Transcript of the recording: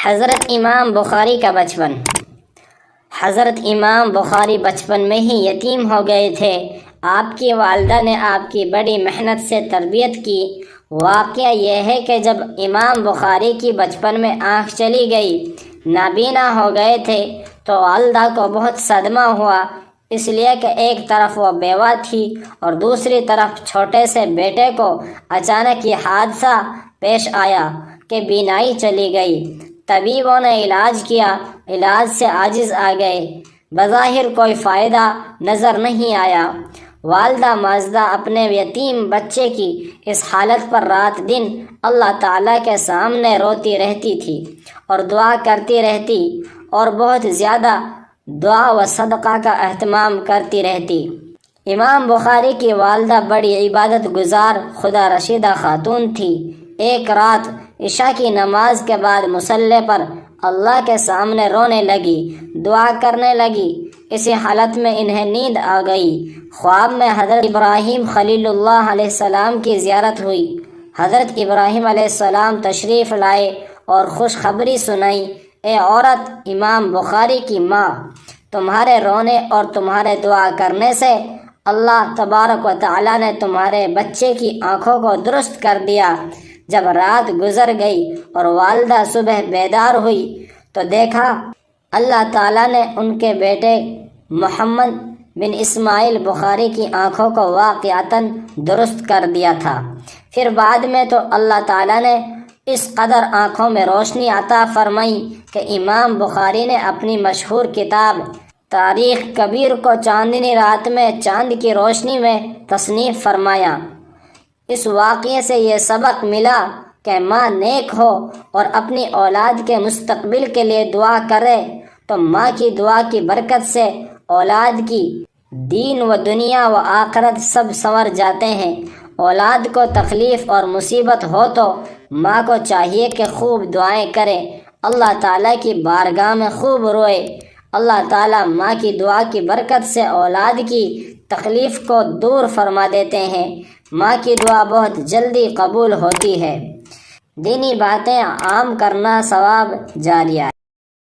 حضرت امام بخاری کا بچپن۔ حضرت امام بخاری بچپن میں ہی یتیم ہو گئے تھے۔ آپ کی والدہ نے آپ کی بڑی محنت سے تربیت کی۔ واقعہ یہ ہے کہ جب امام بخاری کی بچپن میں آنکھ چلی گئی، نابینا ہو گئے تھے، تو والدہ کو بہت صدمہ ہوا، اس لیے کہ ایک طرف وہ بیوہ تھی اور دوسری طرف چھوٹے سے بیٹے کو اچانک یہ حادثہ پیش آیا کہ بینائی چلی گئی۔ طبیبوں نے علاج کیا، علاج سے عاجز آ گئے، بظاہر کوئی فائدہ نظر نہیں آیا۔ والدہ ماجدہ اپنے یتیم بچے کی اس حالت پر رات دن اللہ تعالیٰ کے سامنے روتی رہتی تھی اور دعا کرتی رہتی، اور بہت زیادہ دعا و صدقہ کا اہتمام کرتی رہتی۔ امام بخاری کی والدہ بڑی عبادت گزار خدا رشیدہ خاتون تھی۔ ایک رات عشاء کی نماز کے بعد مصلی پر اللہ کے سامنے رونے لگی، دعا کرنے لگی۔ اسی حالت میں انہیں نیند آ گئی۔ خواب میں حضرت ابراہیم خلیل اللہ علیہ السلام کی زیارت ہوئی۔ حضرت ابراہیم علیہ السلام تشریف لائے اور خوشخبری سنائی، اے عورت امام بخاری کی ماں، تمہارے رونے اور تمہارے دعا کرنے سے اللہ تبارک و تعالیٰ نے تمہارے بچے کی آنکھوں کو درست کر دیا۔ جب رات گزر گئی اور والدہ صبح بیدار ہوئی تو دیکھا اللہ تعالیٰ نے ان کے بیٹے محمد بن اسماعیل بخاری کی آنکھوں کو واقعتاً درست کر دیا تھا۔ پھر بعد میں تو اللہ تعالیٰ نے اس قدر آنکھوں میں روشنی عطا فرمائی کہ امام بخاری نے اپنی مشہور کتاب تاریخ کبیر کو چاندنی رات میں چاند کی روشنی میں تصنیف فرمایا۔ اس واقعے سے یہ سبق ملا کہ ماں نیک ہو اور اپنی اولاد کے مستقبل کے لیے دعا کرے تو ماں کی دعا کی برکت سے اولاد کی دین و دنیا و آخرت سب سنور جاتے ہیں۔ اولاد کو تکلیف اور مصیبت ہو تو ماں کو چاہیے کہ خوب دعائیں کرے، اللہ تعالیٰ کی بارگاہ میں خوب روئے۔ اللہ تعالیٰ ماں کی دعا کی برکت سے اولاد کی تکلیف کو دور فرما دیتے ہیں۔ ماں کی دعا بہت جلدی قبول ہوتی ہے۔ دینی باتیں عام کرنا ثواب جاریہ۔